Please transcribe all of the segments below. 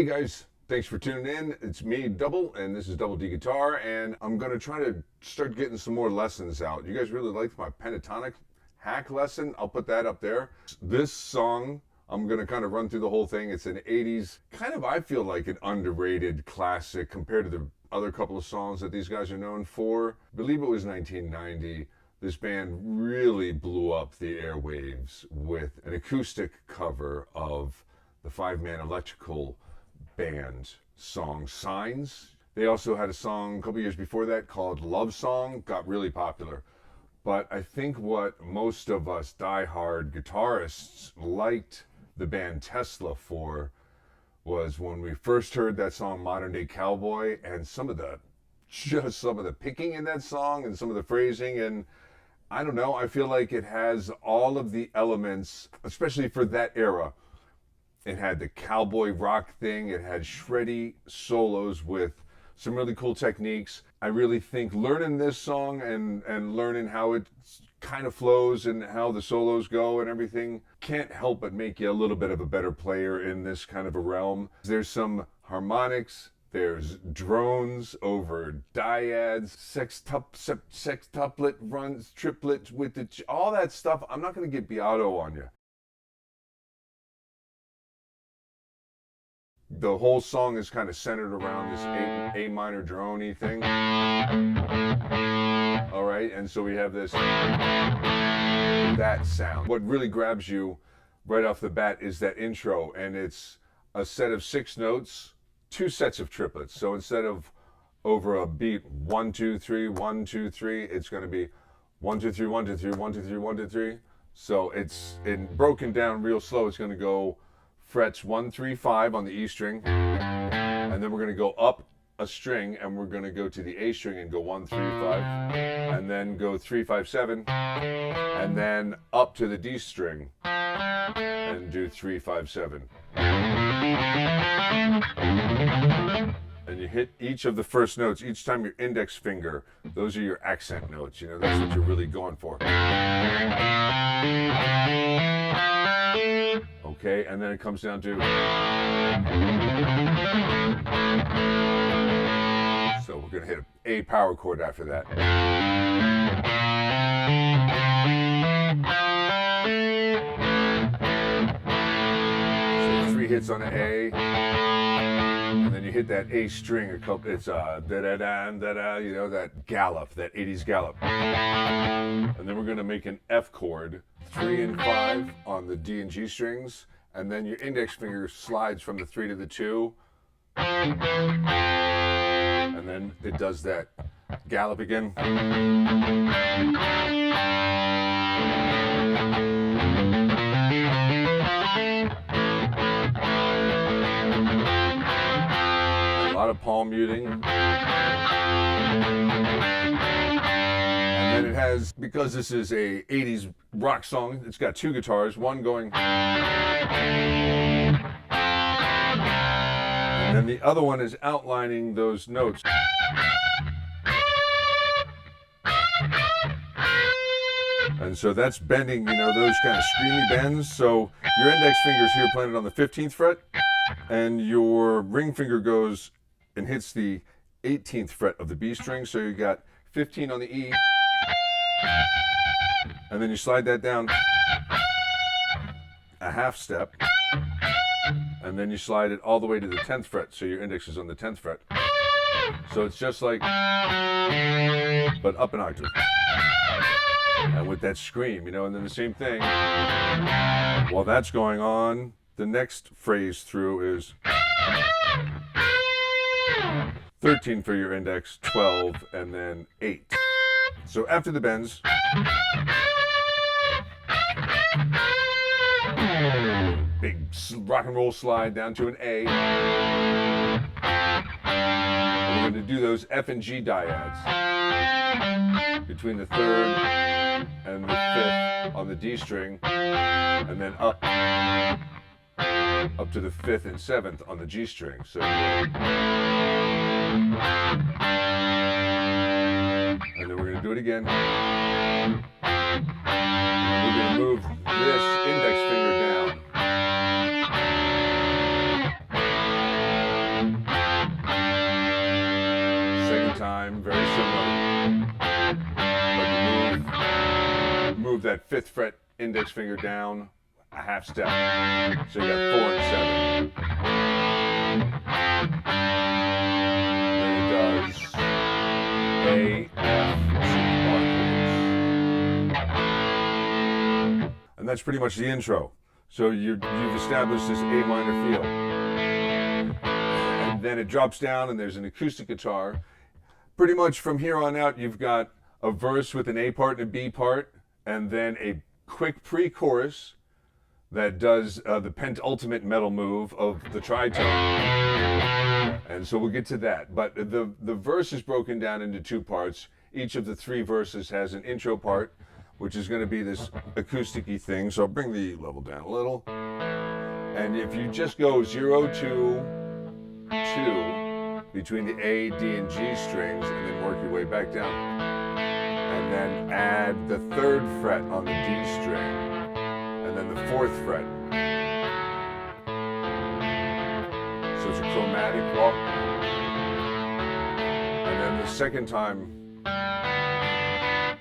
Hey guys, thanks for tuning in. It's me, Double, and this is Double D Guitar, and I'm gonna try to start getting some more lessons out. You guys really liked my pentatonic hack lesson? I'll put that up there. This song, I'm gonna kind of run through the whole thing. It's an 80s, kind of, I feel like an underrated classic compared to the other couple of songs that these guys are known for. I believe it was 1990. This band really blew up the airwaves with an acoustic cover of the five-man electrical band song Signs. They also had a song a couple years before that called Love Song, got really popular. But I think what most of us diehard guitarists liked the band Tesla for was when we first heard that song Modern Day Cowboy, and some of the picking in that song and some of the phrasing, and I don't know, I feel like it has all of the elements, especially for that era. It had the cowboy rock thing. It had shreddy solos with some really cool techniques. I really think learning this song and learning how it kind of flows and how the solos go and everything can't help but make you a little bit of a better player in this kind of a realm. There's some harmonics. There's drones over dyads, sextuplet runs, triplets with all that stuff. I'm not going to get Beato on you. The whole song is kind of centered around this A minor drone-y thing. All right, and so we have this, that sound. What really grabs you right off the bat is that intro, and it's a set of 6 notes, 2 sets of triplets. So instead of over a beat 1 2 3 1 2 3, it's going to be 1 2 3 1 2 3 1 2 3 1 2 3. So it's broken down real slow. It's going to go frets 1 3 5 on the E string, and then we're going to go up a string and we're going to go to the A string and go 1 3 5, and then go 3 5 7, and then up to the D string and do 3 5 7. And you hit each of the first notes each time your index finger. Those are your accent notes. You know, that's what you're really going for. Okay, and then it comes down to. So we're going to hit an A power chord after that. So 3 hits on an A, and then you hit that A string a couple. It's da-da-da, you know, that gallop, that 80's gallop. And then we're going to make an F chord, 3 and 5 on the D and G strings, and then your index finger slides from the 3 to the 2, and then it does that gallop again. A lot of palm muting. And then it has, because this is a 80s rock song, it's got 2 guitars, one going, and then the other one is outlining those notes. And so that's bending, you know, those kind of screamy bends. So your index finger's here planted on the 15th fret, and your ring finger goes and hits the 18th fret of the B string. So you got 15 on the E, and then you slide that down a half step, and then you slide it all the way to the 10th fret, so your index is on the 10th fret. So it's just like, but up an octave. And with that scream, you know, and then the same thing. While that's going on, the next phrase through is 13 for your index, 12, and then 8. So after the bends, big rock and roll slide down to an A. And we're going to do those F and G dyads between the 3rd and the 5th on the D string, and then up to the 5th and 7th on the G string. So, and then we're going to do it again. And we're going to move this index finger down. that 5th fret index finger down a half step. So you got 4 and 7. Then it does A, F, G, bar chords. And that's pretty much the intro. So you've established this A minor feel. And then it drops down and there's an acoustic guitar. Pretty much from here on out, you've got a verse with an A part and a B part, and then a quick pre-chorus that does the penultimate metal move of the tritone. And so we'll get to that. But the verse is broken down into 2 parts. Each of the 3 verses has an intro part, which is going to be this acoustic-y thing. So I'll bring the level down a little. And if you just go 0, 2, 2, between the A, D, and G strings, and then work your way back down. And then add the 3rd fret on the D string, and then the 4th fret. So it's a chromatic walk. And then the second time,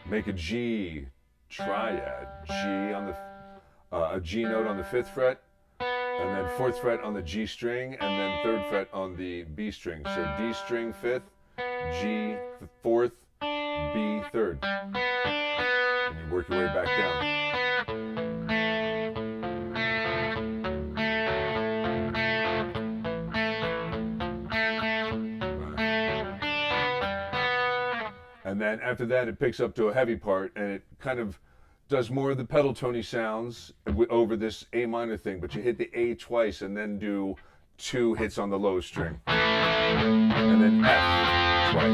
make a G triad. G on the a G note on the 5th fret, and then 4th fret on the G string, and then 3rd fret on the B string. So D string 5th, G 4th, B 3rd. And you work your way back down. And then after that, it picks up to a heavy part, and it kind of does more of the pedal tony sounds over this A minor thing, but you hit the A twice and then do 2 hits on the low string. And then F twice, G.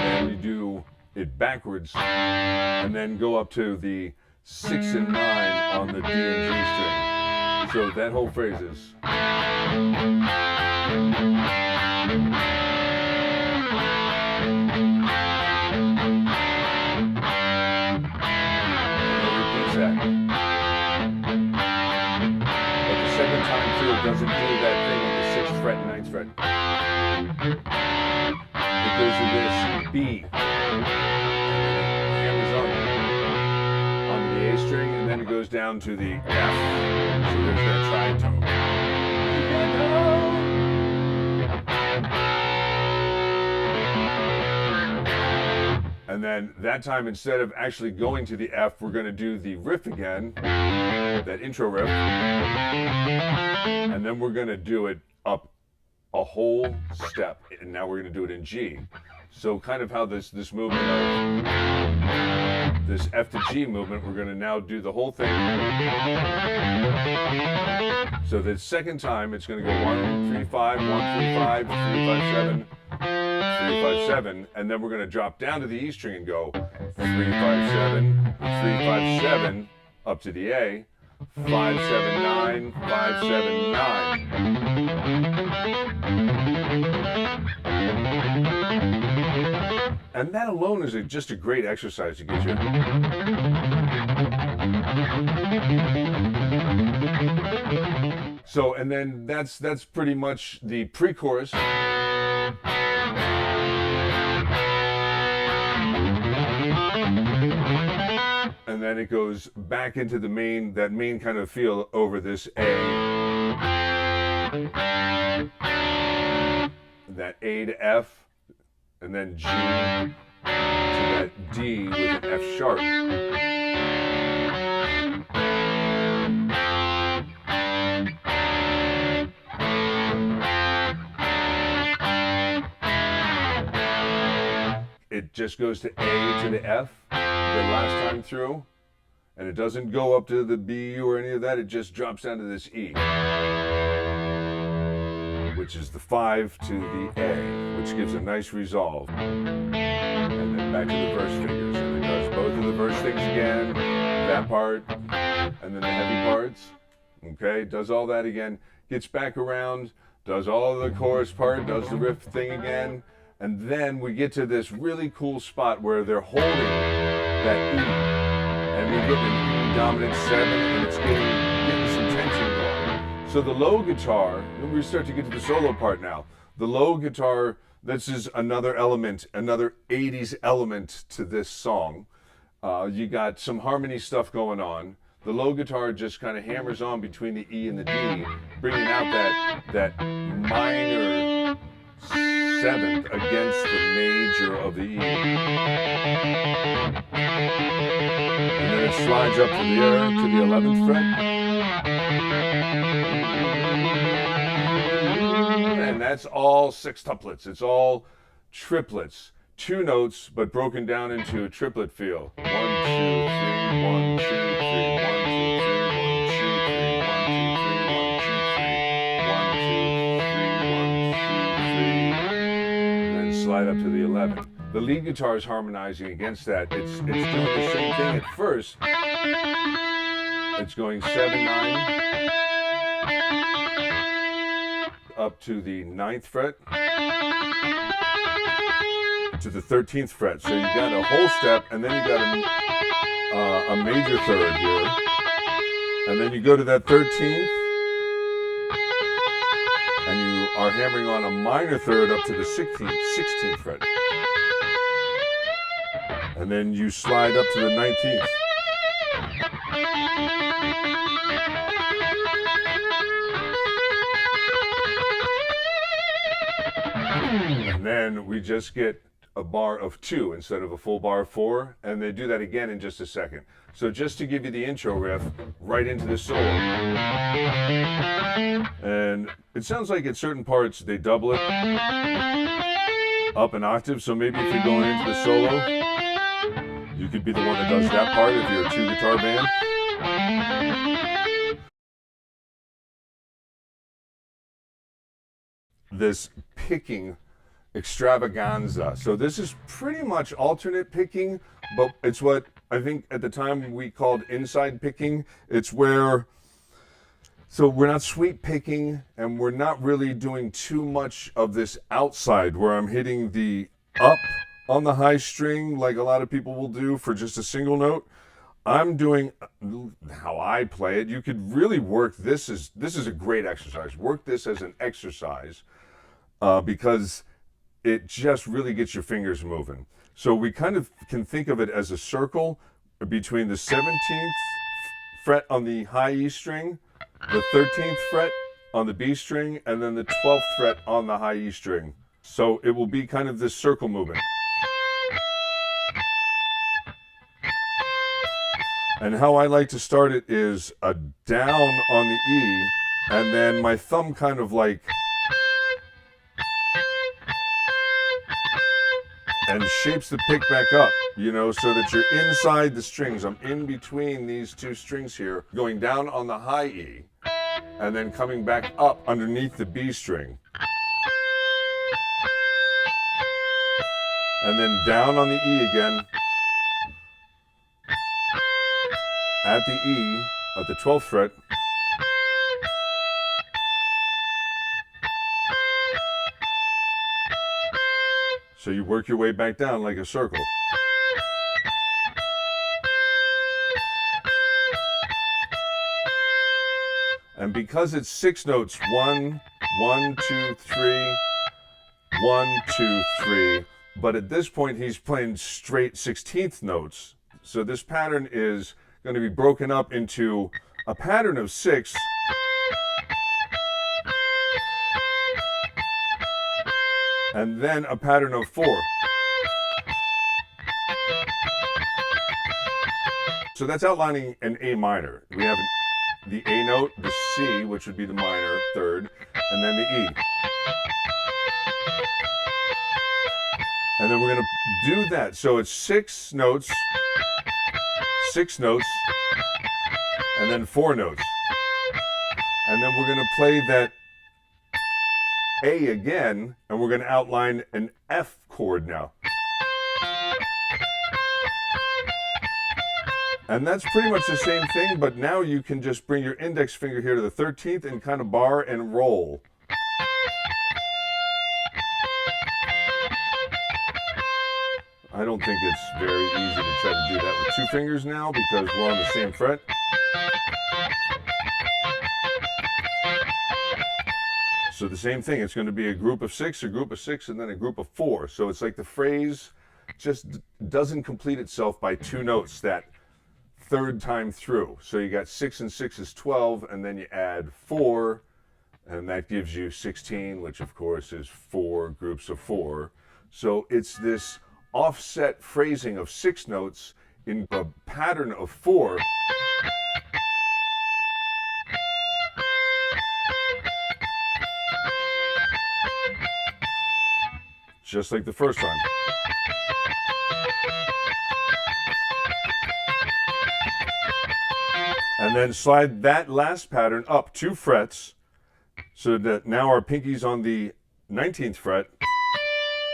And then you do it backwards, and then go up to the 6 and 9 on the D and G string. So that whole phrase is. But the second time through, it doesn't do that thing with the 6th fret and 9th fret. It goes to this B, and then it hammers onto the A string, and then it goes down to the F. So there's that tritone. And then that time, instead of actually going to the F, we're going to do the riff again, that intro riff, and then we're going to do it up a whole step, and now we're going to do it in G. So kind of how this movement of this F to G movement, we're going to now do the whole thing. So the second time, it's going to go 1, 3, 5, 1, 3, 5, 3, 5, 7, 3, 5, 7, and then we're going to drop down to the E string and go 3, 5, 7, 3, 5, 7, up to the A, 5, 7, 9, 5, 7, 9. And that alone is just a great exercise to get you. So, and then that's pretty much the pre-chorus. And then it goes back into the that main kind of feel over this A. That A to F, and then G to that D with an F sharp. It just goes to A to the F the last time through, and it doesn't go up to the B or any of that, it just drops down to this E, which is the 5 to the A, which gives a nice resolve. And then back to the verse figures, and it does both of the verse things again, that part, and then the heavy parts. Okay, does all that again, gets back around, does all the chorus part, does the riff thing again, and then we get to this really cool spot where they're holding that E, and we get an E dominant 7, and it's getting some tension going. So the low guitar, and we start to get to the solo part now, The low guitar, this is another element, another 80s element to this song. You got some harmony stuff going on. The low guitar just kind of hammers on between the E and the D, bringing out that minor seventh against the major of the E. And then it slides up to the 11th fret. And that's all sextuplets. It's all triplets. 2 notes, but broken down into a triplet feel. 1, 2, 3, 1, 2, 3, 1, 2, 3, 1, 2, 3, 1, 2, 3, 1, 2, 3, 1, 2, 3, 1, 2, 3, and then slide up to the 11th. The lead guitar is harmonizing against that. It's doing the same thing at first. It's going 7, 9 up to the 9th fret to the 13th fret. So you got a whole step, and then you got a major third here, and then you go to that 13th, and you are hammering on a minor third up to the 16th fret, and then you slide up to the 19th. And then we just get a bar of 2 instead of a full bar of 4, and they do that again in just a second. So just to give you the intro riff right into the solo. And it sounds like at certain parts they double it up an octave, so maybe if you're going into the solo, you could be the one that does that part if you're a 2-guitar band. This picking extravaganza. So this is pretty much alternate picking, but it's what I think at the time we called inside picking. It's where, so we're not sweep picking, and we're not really doing too much of this outside where I'm hitting the up on the high string like a lot of people will do for just a single note. I'm doing how I play it. You could really work this is a great exercise. Work this as an exercise because it just really gets your fingers moving. So we kind of can think of it as a circle between the 17th fret on the high E string, the 13th fret on the B string, and then the 12th fret on the high E string. So it will be kind of this circle movement. And how I like to start it is a down on the E, and then my thumb kind of like and shapes the pick back up, you know, so that you're inside the strings. I'm in between these 2 strings here, going down on the high E, and then coming back up underneath the B string. And then down on the E again, at the E, at the 12th fret, so you work your way back down like a circle. And because it's 6 notes, 1, 1, 2, 3, 1, 2, 3, but at this point he's playing straight 16th notes. So this pattern is going to be broken up into a pattern of 6, and then a pattern of 4. So that's outlining an A minor. We have the A note, the C, which would be the minor third, and then the E. And then we're going to do that. So it's 6 notes, and then 4 notes. And then we're going to play that A again, and we're going to outline an F chord now. And that's pretty much the same thing, but now you can just bring your index finger here to the 13th and kind of bar and roll. I don't think it's very easy to try to do that with 2 fingers now because we're on the same fret. So the same thing, it's going to be a group of 6, and then a group of 4. So it's like the phrase just doesn't complete itself by 2 notes that third time through. So you got 6 and 6 is 12, and then you add 4, and that gives you 16, which of course is 4 groups of 4. So it's this offset phrasing of 6 notes in a pattern of 4. Just like the first time. And then slide that last pattern up 2 frets so that now our pinky's on the 19th fret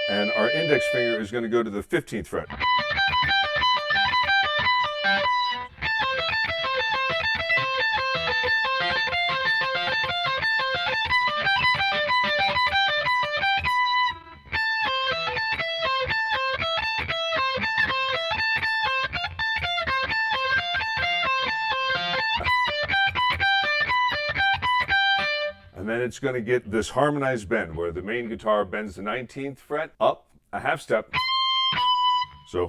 and our index finger is going to go to the 15th fret. And then it's going to get this harmonized bend where the main guitar bends the 19th fret up a half step. So,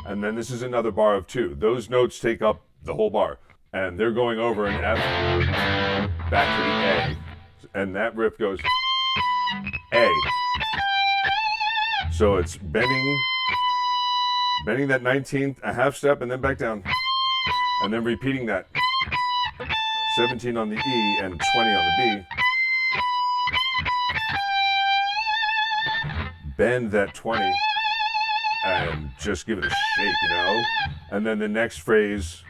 and then this is another bar of 2. Those notes take up the whole bar, and they're going over an F back to the A, and that riff goes A. So it's bending that 19th a half step and then back down, and then repeating that 17 on the E and 20 on the B. Bend that 20 and just give it a shake, you know? And then the next phrase,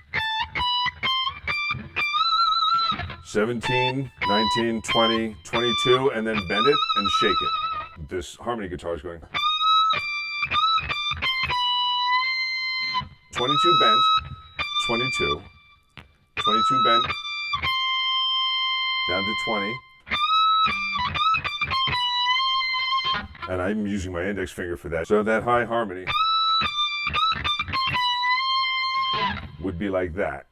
17, 19, 20, 22, and then bend it and shake it. This harmony guitar is going 22 bend, 22, 22 bend, down to 20. And I'm using my index finger for that. So that high harmony would be like that.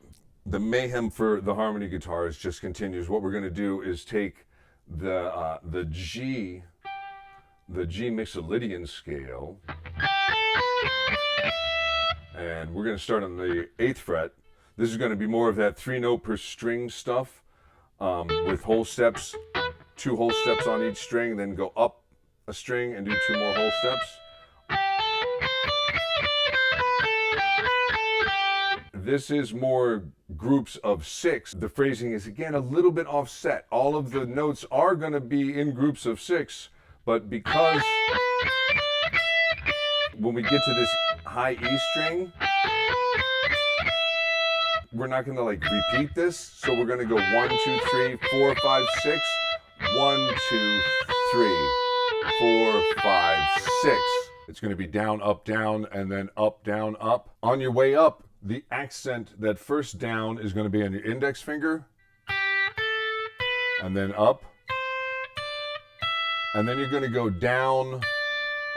The mayhem for the harmony guitars just continues. What we're going to do is take the G Mixolydian scale, and we're going to start on the 8th fret. This is going to be more of that 3-note per string stuff, with whole steps, 2 whole steps on each string, then go up a string and do 2 more whole steps. This is more groups of 6. The phrasing is again a little bit offset. All of the notes are going to be in groups of 6, but because when we get to this high E string, we're not going to like repeat this, so we're going to go 1, 2, 3, 4, 5, 6. 1, 2, 3, 4, 5, 6. It's going to be down, and then up, down, up. On your way up, the accent, that first down is going to be on your index finger, and then up, and then you're going to go down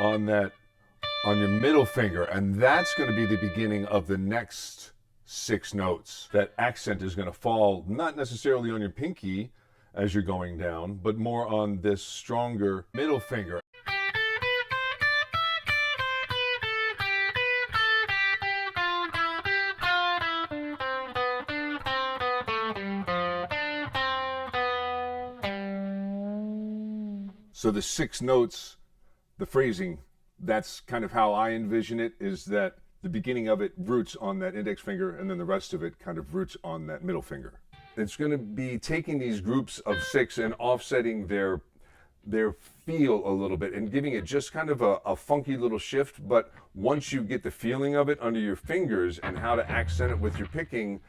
on your middle finger, and that's going to be the beginning of the next 6 notes. That accent is going to fall not necessarily on your pinky as you're going down, but more on this stronger middle finger. So the 6 notes, the phrasing, that's kind of how I envision it, is that the beginning of it roots on that index finger, and then the rest of it kind of roots on that middle finger. It's going to be taking these groups of 6 and offsetting their feel a little bit and giving it just kind of a funky little shift. But once you get the feeling of it under your fingers and how to accent it with your picking,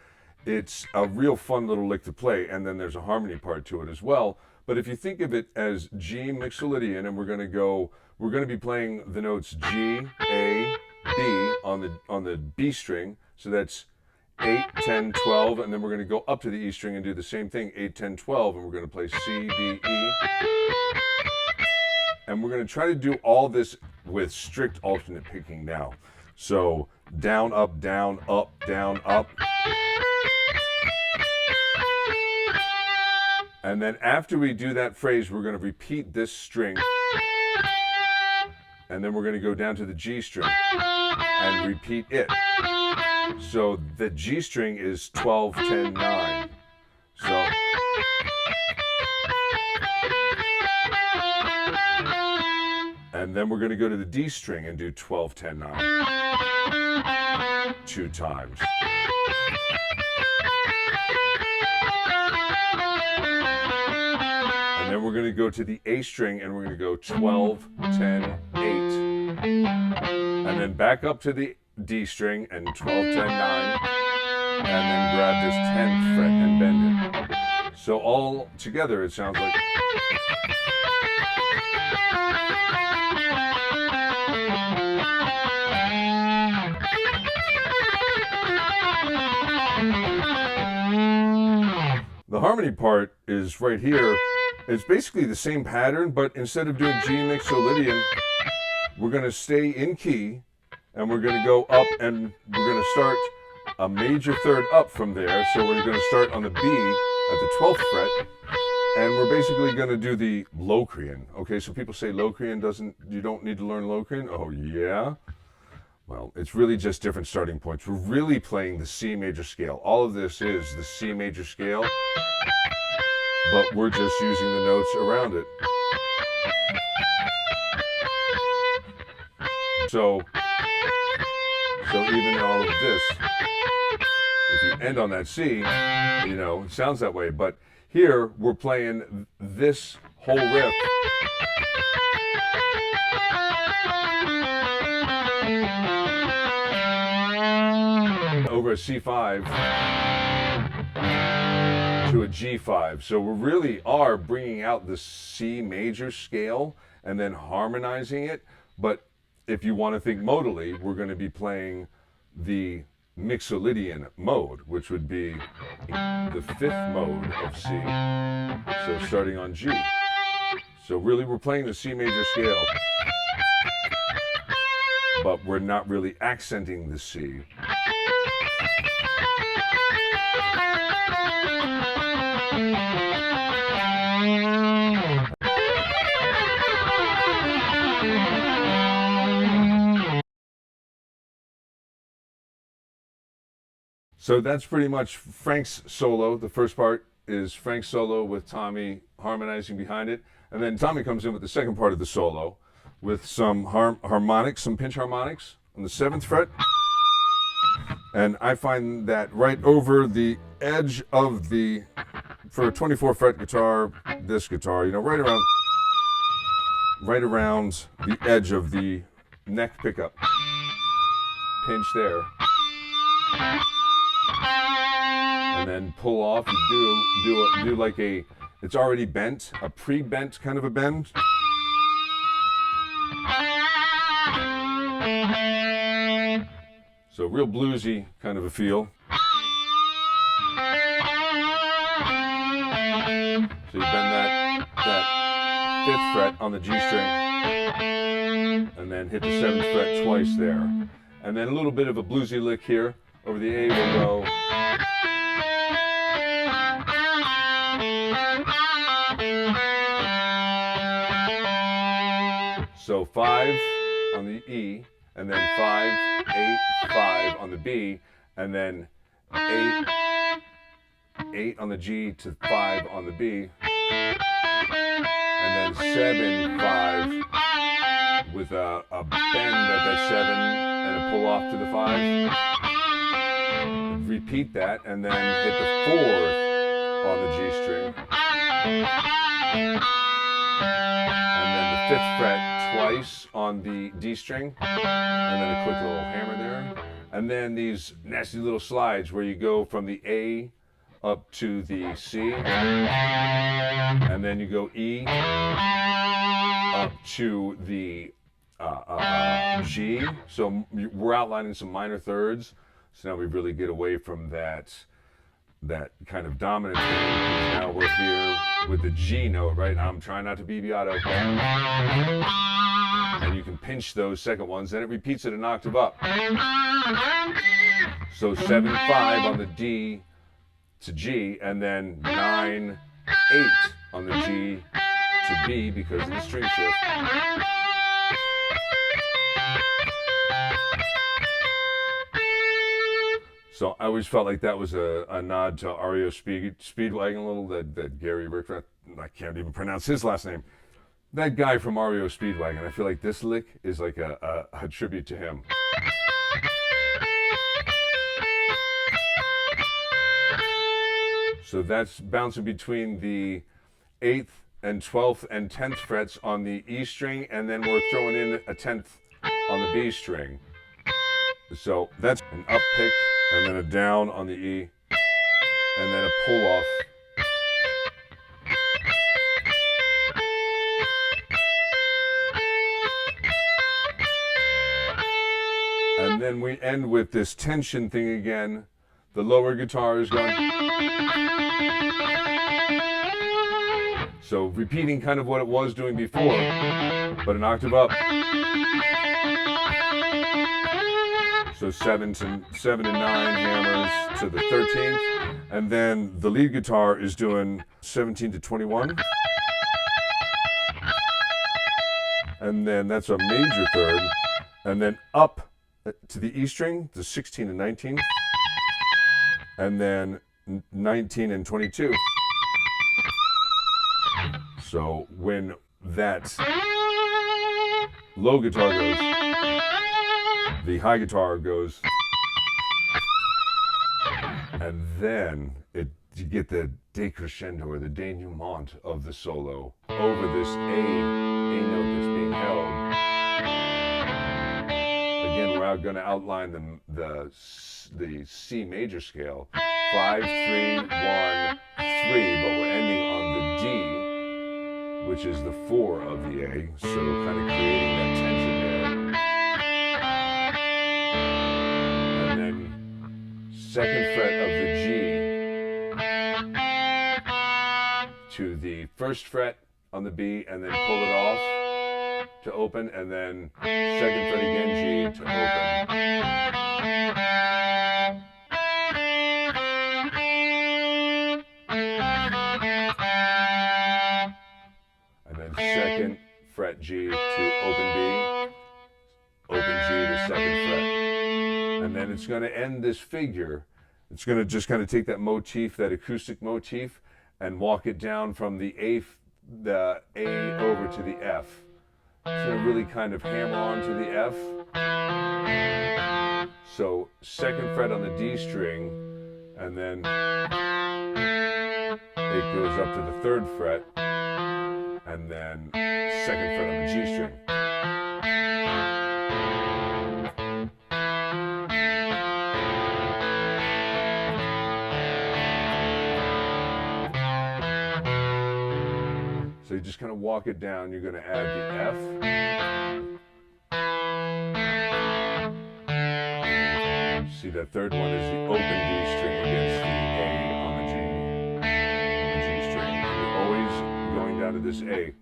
it's a real fun little lick to play. And then there's a harmony part to it as well. But if you think of it as G Mixolydian, and we're going to be playing the notes G, A, B on the B string. So that's 8, 10, 12, and then we're going to go up to the E string and do the same thing, 8, 10, 12, and we're going to play C, D, E. And we're going to try to do all this with strict alternate picking now. So down, up, down, up, down, up. And then after we do that phrase, we're going to repeat this string. And then we're going to go down to the G string and repeat it. So the G string is 12, 10, 9. So and then we're going to go to the D string and do 12, 10, 9 2 times. And then we're going to go to the A string and we're going to go 12, 10, 8. And then back up to the D string and 12, 10, 9. And then grab this 10th fret and bend it. So all together it sounds like. The harmony part is right here. It's basically the same pattern, but instead of doing G mixolydian, we're going to stay in key and we're going to go up and we're going to start a major third up from there. So we're going to start on the B at the 12th fret and we're basically going to do the Locrian. Okay, so people say Locrian you don't need to learn Locrian. Oh yeah. Well, it's really just different starting points. We're really playing the C major scale. All of this is the C major scale, but we're just using the notes around it. So even all of this, if you end on that C, it sounds that way. But here, we're playing this whole riff. Over a C5 to a G5. So we really are bringing out the C major scale and then harmonizing it. But if you want to think modally, we're going to be playing the mixolydian mode, which would be the 5th mode of C. So starting on G. So really we're playing the C major scale, but we're not really accenting the C. So that's pretty much Frank's solo. The first part is Frank's solo with Tommy harmonizing behind it. And then Tommy comes in with the second part of the solo with some harmonics, some pinch harmonics on the 7th fret. And I find that right over the edge of for a 24 fret guitar, this guitar, right around the edge of the neck pickup. Pinch there. And then pull off and do like it's already bent, a pre-bent kind of a bend. So real bluesy kind of a feel. So you bend that 5th fret on the G string and then hit the 7th fret twice there. And then a little bit of a bluesy lick here. Over the A will go. So 5 on the E, and then 5, 8, 5 on the B, and then 8 on the G to 5 on the B, and then 7, 5 with a bend at that 7 and a pull off to the 5. Repeat that, and then hit the 4th on the G string. And then the 5th fret twice on the D string. And then a quick little hammer there. And then these nasty little slides where you go from the A up to the C. And then you go E up to the G. So we're outlining some minor thirds. So now we really get away from that kind of dominant thing. Now we're here with the G note, right? I'm trying not to be vibrato. And you can pinch those second ones, then it repeats it an octave up. So 7, 5 on the D to G, and then 9, 8 on the G to B because of the string shift. So I always felt like that was a nod to REO Speedwagon a little, that Gary Rick, I can't even pronounce his last name. That guy from REO Speedwagon, I feel like this lick is like a tribute to him. So that's bouncing between the 8th and 12th and 10th frets on the E string, and then we're throwing in a 10th on the B string. So that's an up pick, and then a down on the E, and then a pull off. And then we end with this tension thing again. The lower guitar is going. So repeating kind of what it was doing before, but an octave up. So 7 and 9 hammers to the 13th. And then the lead guitar is doing 17 to 21. And then that's a major third. And then up to the E string, the 16 and 19. And then 19 and 22. So when that low guitar goes, the high guitar goes, and then you get the decrescendo or the denouement of the solo over this A note that's being held. Again, we're going to outline the C major scale, 5, 3, 1, 3, but we're ending on the D, which is the 4 of the A, so kind of creating that tension there. And then 2nd fret of the G to the 1st fret on the B, and then pull it off to open, and then 2nd fret again, G to open. And then 2nd fret G to open B, open G to 2nd fret. And then it's going to end this figure. It's going to just kind of take that motif, that acoustic motif, and walk it down from the A over to the F. It's going to really kind of hammer onto the F. So 2nd fret on the D string, and then it goes up to the 3rd fret, and then 2nd fret on the G string. So you just kind of walk it down. You're going to add the F. See, that 3rd one is the open D string against the A on the G string. You're always going down to this A.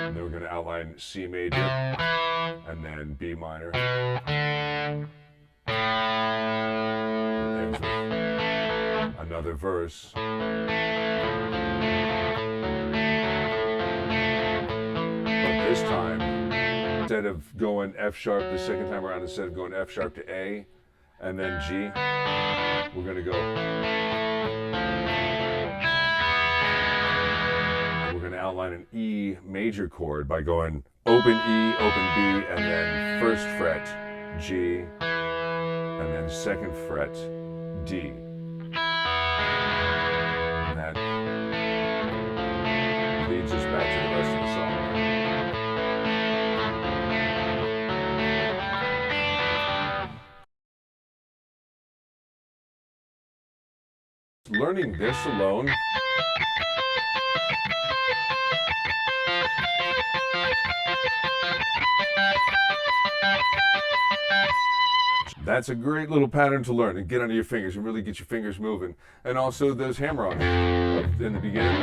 And then we're going to outline C major, and then B minor. Another verse. But this time, instead of going F sharp the 2nd time around, instead of going F sharp to A and then G, we're going to go. We're going to outline an E major chord by going open E, open B, and then 1st fret G, and then 2nd fret D. That leads us back to the rest of the song. Learning this alone that's a great little pattern to learn and get under your fingers and really get your fingers moving. And also those hammer-ons in the beginning.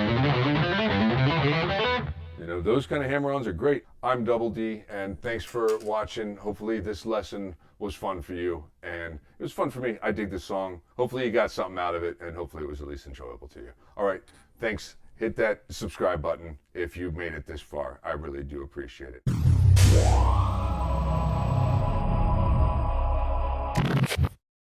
You know, those kind of hammer-ons are great. I'm Double D, and thanks for watching. Hopefully this lesson was fun for you, and it was fun for me. I dig this song. Hopefully you got something out of it, and hopefully it was at least enjoyable to you. All right, thanks. Hit that subscribe button if you've made it this far. I really do appreciate it.